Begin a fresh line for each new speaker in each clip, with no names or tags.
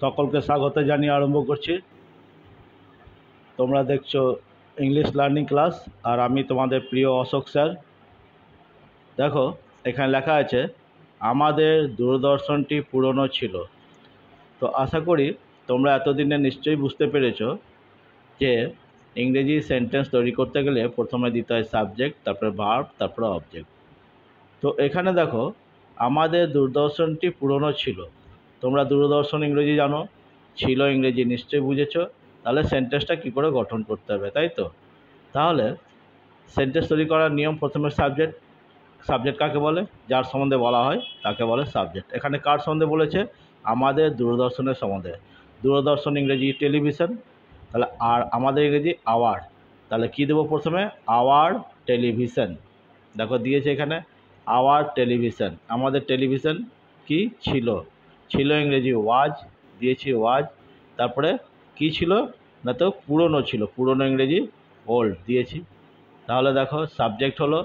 সকলকে স্বাগত জানিয়ে আরম্ভ করছি। তোমরা দেখছো ইংলিশ লার্নিং ক্লাস, আর আমি তোমাদের প্রিয় অশোক স্যার। দেখো, এখানে লেখা আছে আমাদের দূরদর্শনটি পুরনো ছিল। তো আশা করি তোমরা এতদিনে নিশ্চয়ই বুঝতে পেরেছো যে ইংরেজি সেন্টেন্স তৈরি করতে গেলে প্রথমে দিতে হয় সাবজেক্ট, তারপরে ভার্ব, তারপরে অবজেক্ট। তো এখানে দেখো আমাদের দূরদর্শনটি পুরনো ছিল। তোমরা দূরদর্শন ইংরেজি জানো, ছিল ইংরেজি নিশ্চয়ই বুঝেছো। তাহলে সেন্টেন্সটা কী করে গঠন করতে হবে, তাই তো? তাহলে সেন্টেন্স তৈরি করার নিয়ম, প্রথমে সাবজেক্ট। সাবজেক্ট কাকে বলে? যার সম্বন্ধে বলা হয় তাকে বলে সাবজেক্ট। এখানে কার সম্বন্ধে বলেছে? আমাদের দূরদর্শনের সম্বন্ধে। দূরদর্শন ইংরেজি টেলিভিশন, তাহলে আর আমাদের ইংরেজি আওয়ার। তাহলে কী দেবো প্রথমে? Our television. দেখো দিয়েছে এখানে আওয়ার টেলিভিশন। আমাদের টেলিভিশন কি ছিল? ছিল ইংরেজি ওয়াজ, দিয়েছি ওয়াজ। তারপরে কি ছিল না, তো পুরনো ছিল, পুরনো ইংরেজি ওল্ড দিয়েছি। তাহলে দেখো সাবজেক্ট হলো,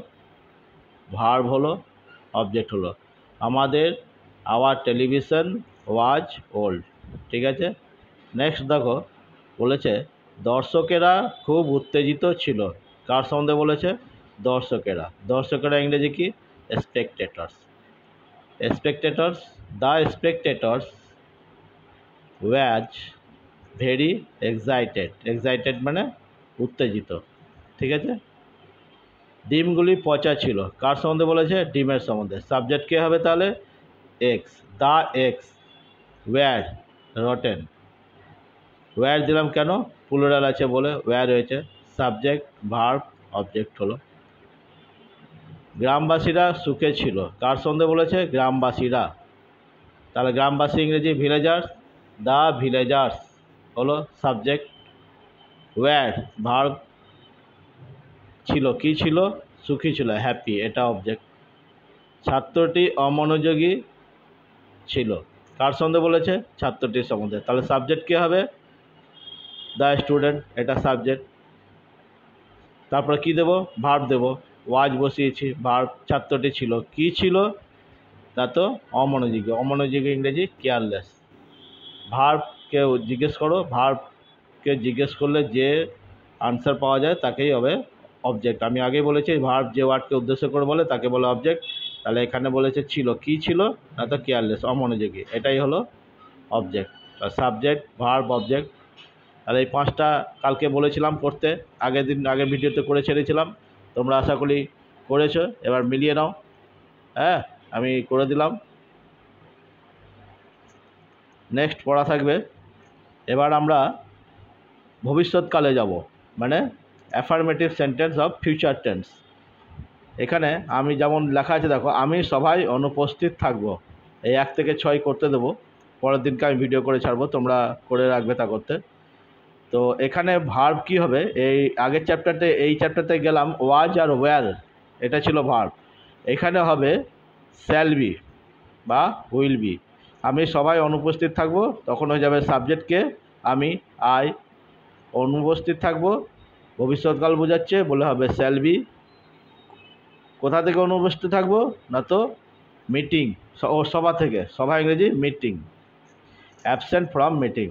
ভার্ব হলো, অবজেক্ট হলো। আমাদের আওয়ার টেলিভিশন ওয়াজ ওল্ড, ঠিক আছে। নেক্সট দেখো বলেছে দর্শকেরা খুব উত্তেজিত ছিল। কার সম্বন্ধে বলেছে? দর্শকেরা। দর্শকেরা ইংরেজি কি? Spectators. Spectators, the spectators was very excited. Excited মানে উত্তেজিত, ঠিক আছে। ডিমগুলি পচা ছিল। কার সম্বন্ধে বলেছে? ডিমের সম্বন্ধে। সাবজেক্ট কে হবে তাহলে? X. The X were rotten. Were দিলাম কেন? প্লুরাল আছে বলে ওয়্যার হয়েছে। সাবজেক্ট, ভার্ব, অবজেক্ট হলো। গ্রামবাসীরা সুখে ছিল। কার সম্বন্ধে বলেছে? গ্রামবাসীরা। তাহলে গ্রামবাসী ইংরেজি ভিলেজার্স। দ্য ভিলেজার্স হলো সাবজেক্ট। ওয়্যার ভার্ব, ছিল কি ছিল? সুখী ছিল, হ্যাপি, এটা অবজেক্ট। ছাত্রটি অমনোযোগী ছিল। কার সম্বন্ধে বলেছে? ছাত্রটির সম্বন্ধে। তাহলে সাবজেক্ট কী হবে? দ্য স্টুডেন্ট, এটা সাবজেক্ট। তারপরে কি দেব? ভার্ব দেব। ওয়াজ বসিয়েছি, ভার্ব। ছাত্রটি ছিল, কি ছিল? তা তো অমনোযোগী। অমনোযোগী ইংরেজি কেয়ারলেস। ভার্বকে জিজ্ঞেস করো, ভার্বকে জিজ্ঞেস করলে যে আনসার পাওয়া যায় তাকেই হবে অবজেক্ট। আমি আগেই বলেছি ভার্ব যে ওয়ার্ডকে উদ্দেশ্য করে বলে তাকে বলে অবজেক্ট। তাহলে এখানে বলেছে ছিল, কি ছিল? না তো কেয়ারলেস, অমনোযোগী, এটাই হলো অবজেক্ট। Subject, verb, object. তাহলে এই পাঁচটা কালকে বলেছিলাম করতে, আগের ভিডিওতে করে ছেড়েছিলাম। তোমরা আশা করি করেছো। এবার মিলিয়ে নাও। হ্যাঁ, আমি করে দিলাম। নেক্সট পড়া থাকবে। এবার আমরা ভবিষ্যৎকালে যাব, মানে affirmative sentence of future tense. এখানে আমি যেমন লেখা আছে দেখো, আমি সভায় অনুপস্থিত থাকবো। এই 1 থেকে 6 করতে দেবো, পরের দিনকে আমি ভিডিও করে ছাড়বো, তোমরা করে রাখবে তা করতে। তো এখানে ভার্ব কি হবে? এই আগের চ্যাপ্টারতে, এই চ্যাপ্টারতে গেলাম ওয়াজ আর ওয়্যার, এটা ছিল ভার্ব। এখানে হবে শ্যাল বি বা উইল বি। আমি সবাই অনুপস্থিত থাকবো, তখন হয়ে যাবে সাবজেক্টকে আমি, আই। অনুপস্থিত থাকবো ভবিষ্যৎকাল বোঝাচ্ছে বলে হবে শ্যাল বি। কোথা থেকে অনুপস্থিত থাকবো? না তো মিটিং, ও সভা থেকে। সভা ইংরেজি মিটিং। Absent from meeting.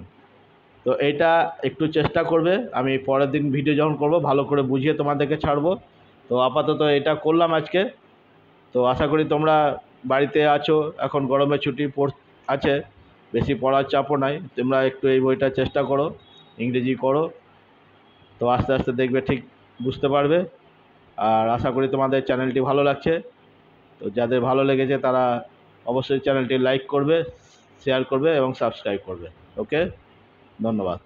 তো এইটা একটু চেষ্টা করবে, আমি পরের দিন ভিডিও যখন করব ভালো করে বুঝিয়ে তোমাদেরকে ছাড়বো। তো আপাতত এটা করলাম আজকে। তো আশা করি তোমরা বাড়িতে আছো, এখন গরমের ছুটি আছে, বেশি পড়ার চাপও নাই। তোমরা একটু এই বইটা চেষ্টা করো, ইংরেজি করো, তো আস্তে আস্তে দেখবে ঠিক বুঝতে পারবে। আর আশা করি তোমাদের চ্যানেলটি ভালো লাগছে। তো যাদের ভালো লেগেছে তারা অবশ্যই চ্যানেলটি লাইক করবে, শেয়ার করবে এবং সাবস্ক্রাইব করবে। ওকে, ধন্যবাদ।